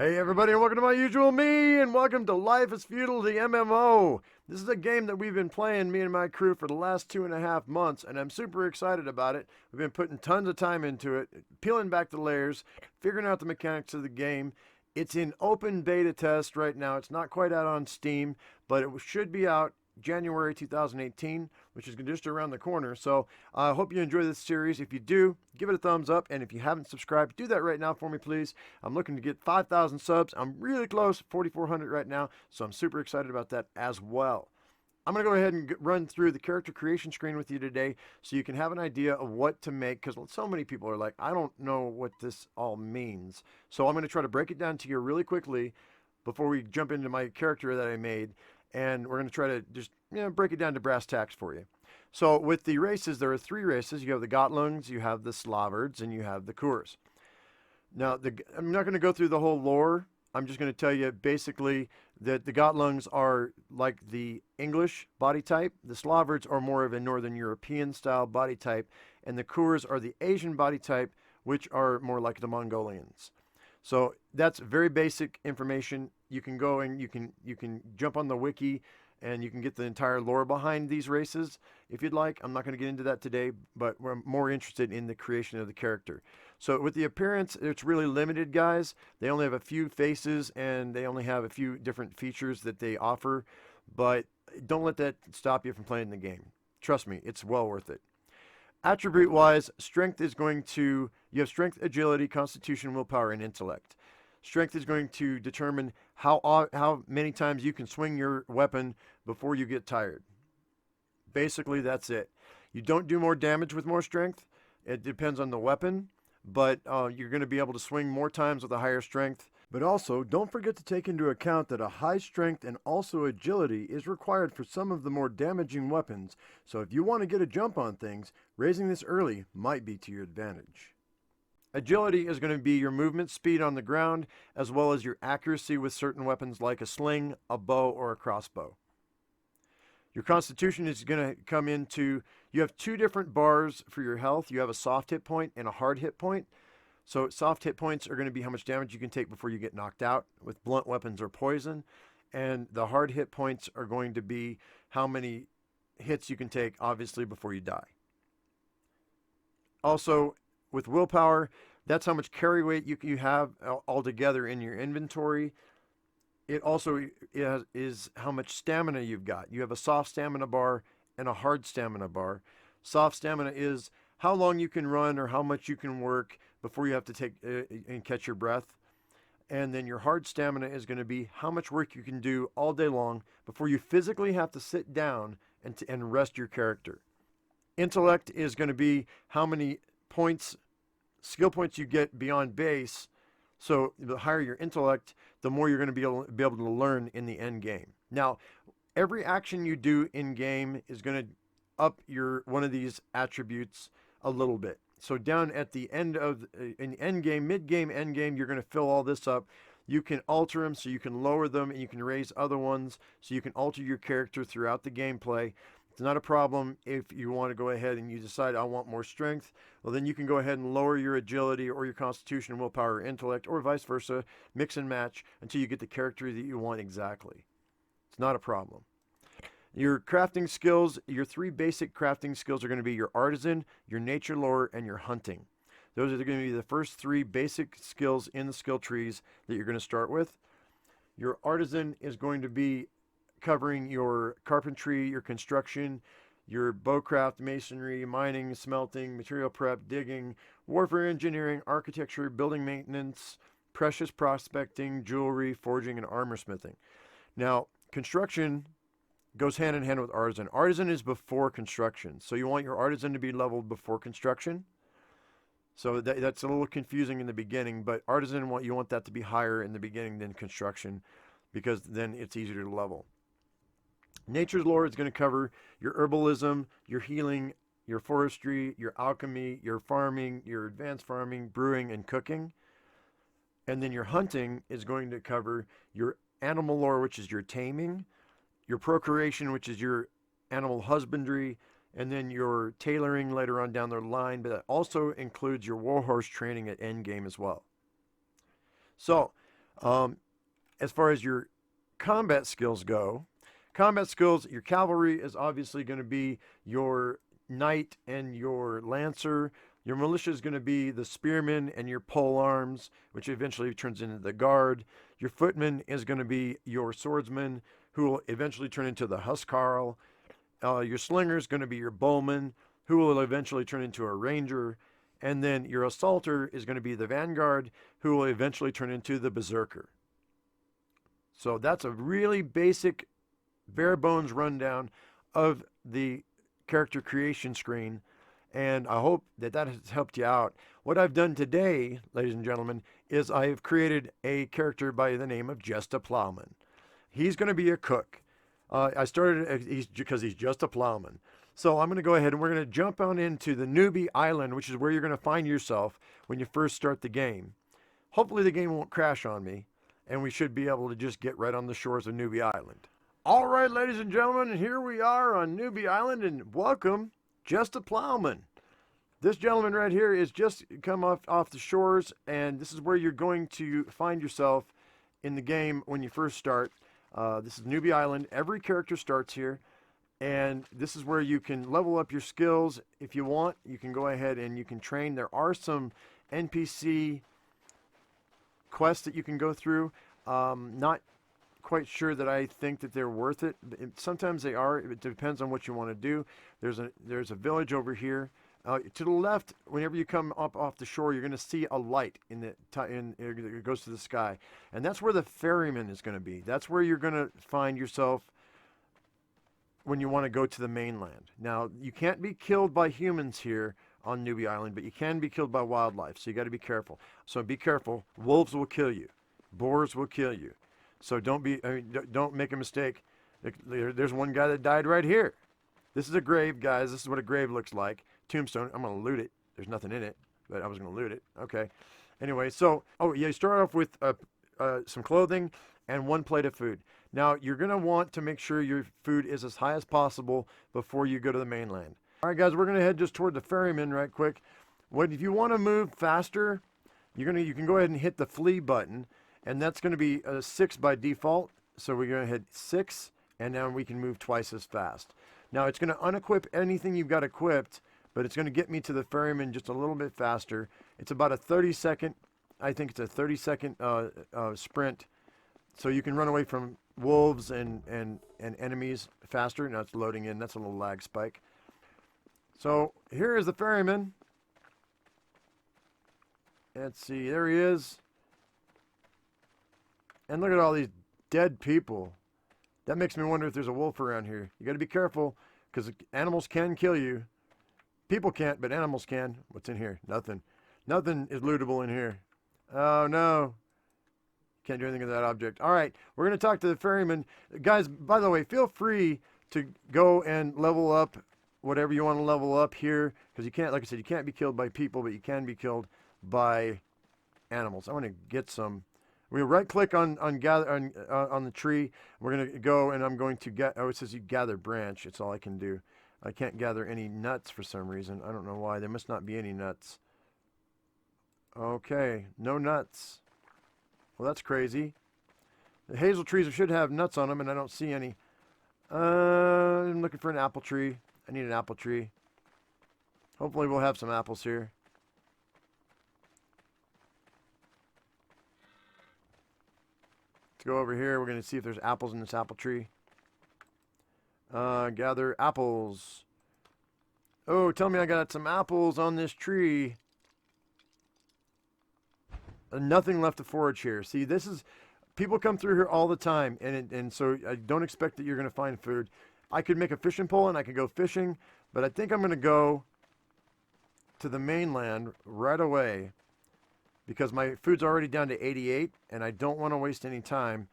Hey everybody, and welcome to my usual me, and welcome to Life is Feudal, the MMO. This is a game that we've been playing, me and my crew, for the last 2.5 months, and I'm super excited about it. We've been putting tons of time into it, peeling back the layers, figuring out the mechanics of the game. It's in open beta test right now. It's not quite out on Steam, but it should be out January 2018, which is just around the corner. So I hope you enjoy this series. If you do, give it a thumbs up, and if you haven't subscribed, do that right now for me, please. I'm looking to get 5,000 subs. I'm really close, 4,400 right now, so I'm super excited about that as well. I'm going to go ahead and run through the character creation screen with you today so you can have an idea of what to make, because so many people are like, I don't know what this all means. So I'm going to try to break it down to you really quickly before we jump into my character that I made, and we're going to try to just break it down to brass tacks for you. So with the races, there are 3 races. You have the Gottlungs, you have the Slavards, and you have the Kurs. Now, I'm not going to go through the whole lore. I'm just going to tell you basically that the Gottlungs are like the English body type. The Slavards are more of a Northern European style body type. And the Kurs are the Asian body type, which are more like the Mongolians. So that's very basic information. You can go and you can jump on the wiki and you can get the entire lore behind these races if you'd like. I'm not going to get into that today, but we're more interested in the creation of the character. So with the appearance, it's really limited, guys. They only have a few faces and they only have a few different features that they offer, but don't let that stop you from playing the game. Trust me, it's well worth it. Attribute-wise, strength is going to, you have strength, agility, constitution, willpower, and intellect. Strength is going to determine how many times you can swing your weapon before you get tired. Basically, that's it. You don't do more damage with more strength. It depends on the weapon, but you're going to be able to swing more times with a higher strength. But also, don't forget to take into account that a high strength and also agility is required for some of the more damaging weapons, so if you want to get a jump on things, raising this early might be to your advantage. Agility is going to be your movement speed on the ground, as well as your accuracy with certain weapons like a sling, a bow, or a crossbow. Your constitution is going to come into, you have 2 different bars for your health. You have a soft hit point and a hard hit point. So soft hit points are going to be how much damage you can take before you get knocked out with blunt weapons or poison. And the hard hit points are going to be how many hits you can take, obviously, before you die. Also, with willpower, that's how much carry weight you have altogether in your inventory. It also is how much stamina you've got. You have a soft stamina bar and a hard stamina bar. Soft stamina is how long you can run or how much you can work before you have to take and catch your breath. And then your hard stamina is going to be how much work you can do all day long before you physically have to sit down and rest your character. Intellect is going to be how many points, skill points you get beyond base. So the higher your intellect, the more you're going to be able to learn in the end game. Now, every action you do in game is going to up one of these attributes a little bit. So down at the end of an end game, mid game, end game, you're going to fill all this up. You can alter them so you can lower them, and you can raise other ones so you can alter your character throughout the gameplay. It's not a problem if you want to go ahead and you decide I want more strength. Well, then you can go ahead and lower your agility or your constitution, willpower, or intellect, or vice versa, mix and match until you get the character that you want exactly. It's not a problem. Your crafting skills, your 3 basic crafting skills are going to be your artisan, your nature lore, and your hunting. Those are going to be the first 3 basic skills in the skill trees that you're going to start with. Your artisan is going to be covering your carpentry, your construction, your bowcraft, masonry, mining, smelting, material prep, digging, warfare engineering, architecture, building maintenance, precious prospecting, jewelry, forging, and armor smithing. Now, construction goes hand in hand with artisan. Artisan is before construction. So you want your artisan to be leveled before construction. So that's a little confusing in the beginning, but artisan, you want that to be higher in the beginning than construction, because then it's easier to level. Nature's lore is going to cover your herbalism, your healing, your forestry, your alchemy, your farming, your advanced farming, brewing, and cooking. And then your hunting is going to cover your animal lore, which is your taming, your procreation, which is your animal husbandry, and then your tailoring later on down the line, but that also includes your warhorse training at endgame as well. So As far as your combat skills go, combat skills, your cavalry is obviously going to be your knight and your lancer. Your militia is going to be the spearmen and your pole arms, which eventually turns into the guard. Your footman is going to be your swordsman, who will eventually turn into the huscarl. Your slinger is going to be your bowman, who will eventually turn into a ranger. And then your assaulter is going to be the vanguard, who will eventually turn into the berserker. So that's a really basic, bare bones rundown of the character creation screen, and I hope that that has helped you out. What I've done today, ladies and gentlemen, is I've created a character by the name of Just a Plowman. He's going to be a cook. I started because he's just a plowman. So I'm going to go ahead and we're going to jump on into the Newbie Island, which is where you're going to find yourself when you first start the game. Hopefully the game won't crash on me, and we should be able to just get right on the shores of Newbie Island. All right, ladies and gentlemen, here we are on Newbie Island, and welcome, Just a Plowman. This gentleman right here is just come off the shores, and this is where you're going to find yourself in the game when you first start. This is Newbie Island. Every character starts here, and this is where you can level up your skills. If you want, you can go ahead and you can train. There are some NPC quests that you can go through. Not quite sure that I think that they're worth it. Sometimes they are. It depends on what you want to do. There's a village over here. To the left, whenever you come up off the shore, you're going to see a light it goes to the sky, and that's where the ferryman is going to be. That's where you're going to find yourself when you want to go to the mainland. Now, you can't be killed by humans here on Newbie Island, but you can be killed by wildlife, so you got to be careful. So be careful. Wolves will kill you. Boars will kill you. So don't make a mistake. There's one guy that died right here. This is a grave, guys. This is what a grave looks like. Tombstone. I'm going to loot it. There's nothing in it, but I was going to loot it. Okay. Anyway, so, you start off with some clothing and one plate of food. Now, you're going to want to make sure your food is as high as possible before you go to the mainland. All right, guys, we're going to head just toward the ferryman right quick. If you want to move faster, you can go ahead and hit the flee button, and that's going to be 6 by default. So we're going to hit 6, and now we can move twice as fast. Now, it's going to unequip anything you've got equipped, but it's going to get me to the ferryman just a little bit faster. It's about a 30-second, I think it's a 30-second sprint, so you can run away from wolves and enemies faster. Now it's loading in. That's a little lag spike. So here is the ferryman. Let's see, there he is. And look at all these dead people. That makes me wonder if there's a wolf around here. You got to be careful, because animals can kill you. People can't, but animals can. What's in here? Nothing. Nothing is lootable in here. Oh, no. Can't do anything with that object. All right, we're going to talk to the ferryman. Guys, by the way, feel free to go and level up whatever you want to level up here, because you can't, like I said, you can't be killed by people, but you can be killed by animals. I want to get some. We're going to right-click on the tree. We're going to go, and I'm going to get. Oh, it says you gather branch. It's all I can do. I can't gather any nuts for some reason. I don't know why. There must not be any nuts. Okay, no nuts. Well, that's crazy. The hazel trees should have nuts on them, and I don't see any. I'm looking for an apple tree. I need an apple tree. Hopefully we'll have some apples here. Let's go over here. We're going to see if there's apples in this apple tree. Gather apples. Oh, tell me I got some apples on this tree. Nothing left to forage here. See, this is... People come through here all the time, and so I don't expect that you're going to find food. I could make a fishing pole, and I could go fishing, but I think I'm going to go to the mainland right away, because my food's already down to 88, and I don't want to waste any time,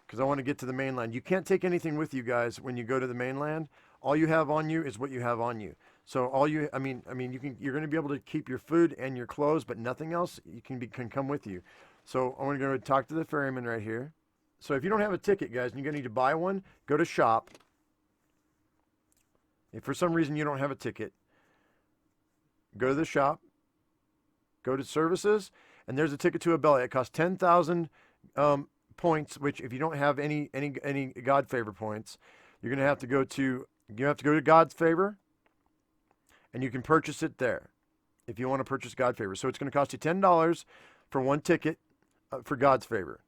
because I want to get to the mainland. You can't take anything with you guys when you go to the mainland. All you have on you is what you have on you. So you're going to be able to keep your food and your clothes, but nothing else can come with you. So I'm going to go talk to the ferryman right here. So if you don't have a ticket, guys, and you're going to need to buy one, go to shop. If for some reason you don't have a ticket, go to the shop, go to services, and there's a ticket to a belly. It costs 10,000 points. Which, if you don't have any God favor points, you're gonna have to go to God's favor, and you can purchase it there if you want to purchase God favor. So it's going to cost you $10 for one ticket for God's favor.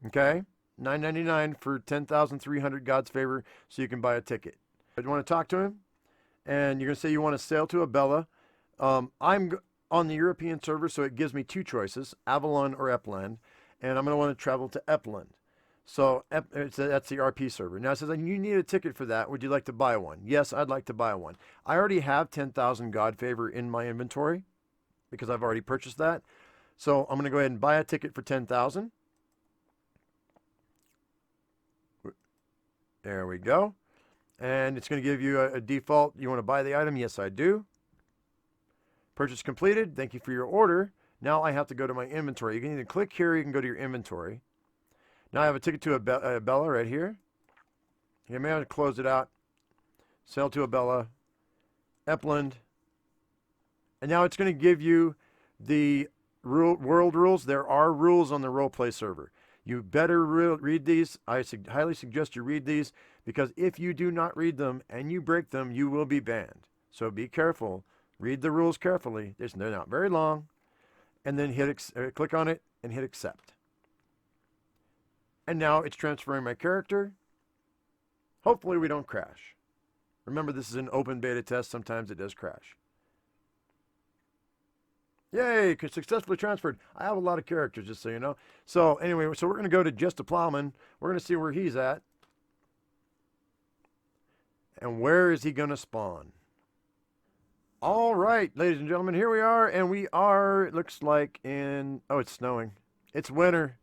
Okay, $9.99 for 10,300 God's favor, so you can buy a ticket. You want to talk to him, and you're going to say you want to sail to Abella. I'm on the European server, so it gives me two choices, Avalon or Epland, and I'm going to want to travel to Epland. So that's the RP server. Now it says, you need a ticket for that. Would you like to buy one? Yes, I'd like to buy one. I already have 10,000 God favor in my inventory because I've already purchased that. So I'm going to go ahead and buy a ticket for 10,000. There we go. And it's going to give you a default. You want to buy the item? Yes, I do. Purchase completed. Thank you for your order. Now I have to go to my inventory. You can either click here or you can go to your inventory. Now I have a ticket to Abella right here. You may have to close it out. Sail to Abella. Epland. And now it's going to give you the world rules. There are rules on the roleplay server. You better read these. I highly suggest you read these, because if you do not read them and you break them, you will be banned. So be careful. Read the rules carefully. They're not very long. And then click on it and hit accept. And now it's transferring my character. Hopefully we don't crash. Remember, this is an open beta test. Sometimes it does crash. Yay, successfully transferred. I have a lot of characters, just so you know. So anyway, so we're going to go to Just a Plowman. We're going to see where he's at. And where is he going to spawn? All right, ladies and gentlemen, here we are. And we are, it looks like in, oh, it's snowing. It's winter.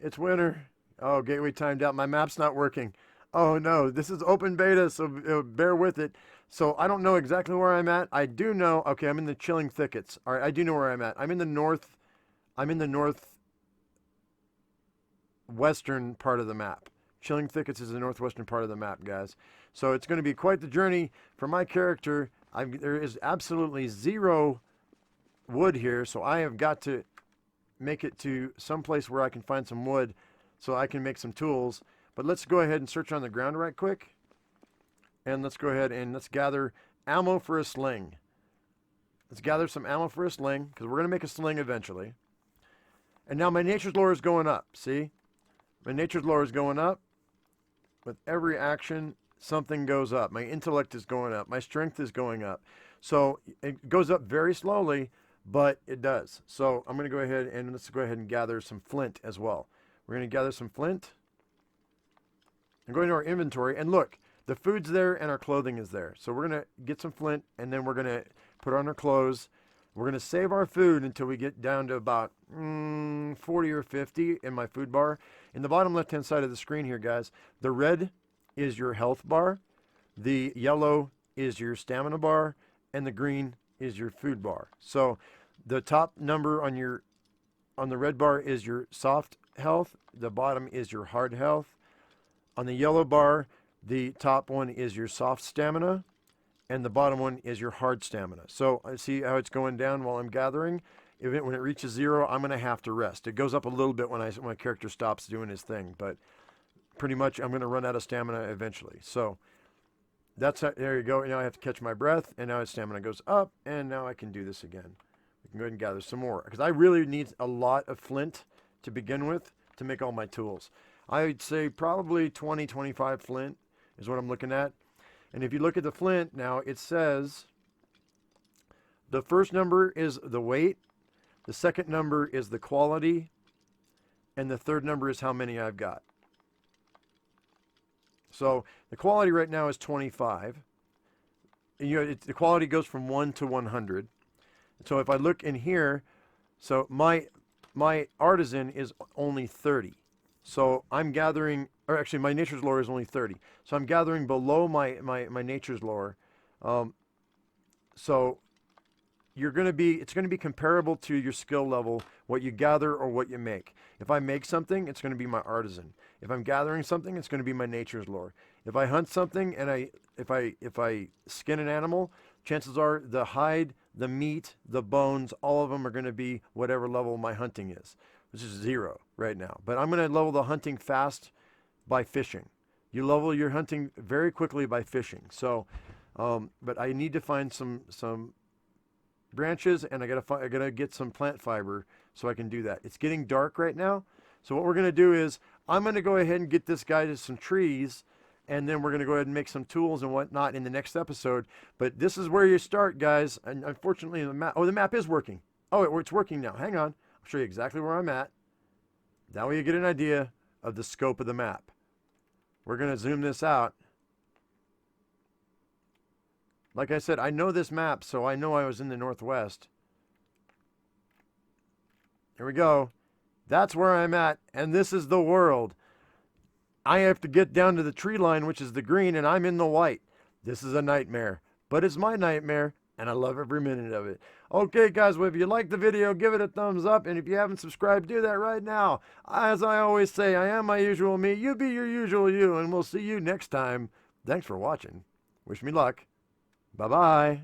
It's winter. Oh, gateway timed out. My map's not working. Oh, no. This is open beta, so bear with it. So I don't know exactly where I'm at. I do know. Okay, I'm in the Chilling Thickets. All right, I do know where I'm at. I'm in the northwestern part of the map. Chilling Thickets is the northwestern part of the map, guys. So it's going to be quite the journey for my character. There is absolutely zero wood here, so I have got to make it to some place where I can find some wood so I can make some tools. But let's go ahead and search on the ground right quick. And let's go ahead and let's gather ammo for a sling. Let's gather some ammo for a sling, because we're going to make a sling eventually. And now my nature's lore is going up. See? My nature's lore is going up. With every action, something goes up. My intellect is going up. My strength is going up. So it goes up very slowly, but it does. So I'm going to go ahead and let's go ahead and gather some flint as well. We're going to gather some flint. And go into our inventory, and look, the food's there and our clothing is there. So we're going to get some flint, and then we're going to put on our clothes. We're going to save our food until we get down to about 40 or 50 in my food bar. In the bottom left-hand side of the screen here, guys, the red is your health bar, the yellow is your stamina bar, and the green is your food bar. So the top number on the red bar is your soft health, the bottom is your hard health. On the yellow bar, the top one is your soft stamina, and the bottom one is your hard stamina. So I see how it's going down while I'm gathering. When it reaches 0, I'm going to have to rest. It goes up a little bit when my character stops doing his thing, but pretty much I'm going to run out of stamina eventually. So that's how, there you go. Now I have to catch my breath, and now his stamina goes up, and now I can do this again. We can go ahead and gather some more, because I really need a lot of flint to begin with to make all my tools. I'd say probably 20, 25 flint is what I'm looking at. And if you look at the flint now, it says the first number is the weight, the second number is the quality, and the third number is how many I've got. So the quality right now is 25. And, the quality goes from 1 to 100. So if I look in here, so my artisan is only 30. So I'm gathering, or actually my nature's lore is only 30. So I'm gathering below my nature's lore. So it's going to be comparable to your skill level, what you gather or what you make. If I make something, it's going to be my artisan. If I'm gathering something, it's going to be my nature's lore. If I hunt something and if I skin an animal, chances are the hide, the meat, the bones, all of them are going to be whatever level my hunting is. which is 0 right now. But I'm going to level the hunting fast by fishing. You level your hunting very quickly by fishing. So, but I need to find some branches, and I gotta get some plant fiber so I can do that. It's getting dark right now. So what we're going to do is I'm going to go ahead and get this guy to some trees, and then we're going to go ahead and make some tools and whatnot in the next episode. But this is where you start, guys. And unfortunately, the map is working. Oh, it's working now. Hang on. I'll show you exactly where I'm at. That way you get an idea of the scope of the map. We're going to zoom this out. Like I said, I know this map, so I know I was in the northwest. Here we go. That's where I'm at, and this is the world. I have to get down to the tree line, which is the green, and I'm in the white. This is a nightmare, but it's my nightmare, and I love every minute of it. Okay, guys, well, if you liked the video, give it a thumbs up, and if you haven't subscribed, do that right now. As I always say, I am my usual me. You be your usual you, and we'll see you next time. Thanks for watching. Wish me luck. Bye-bye.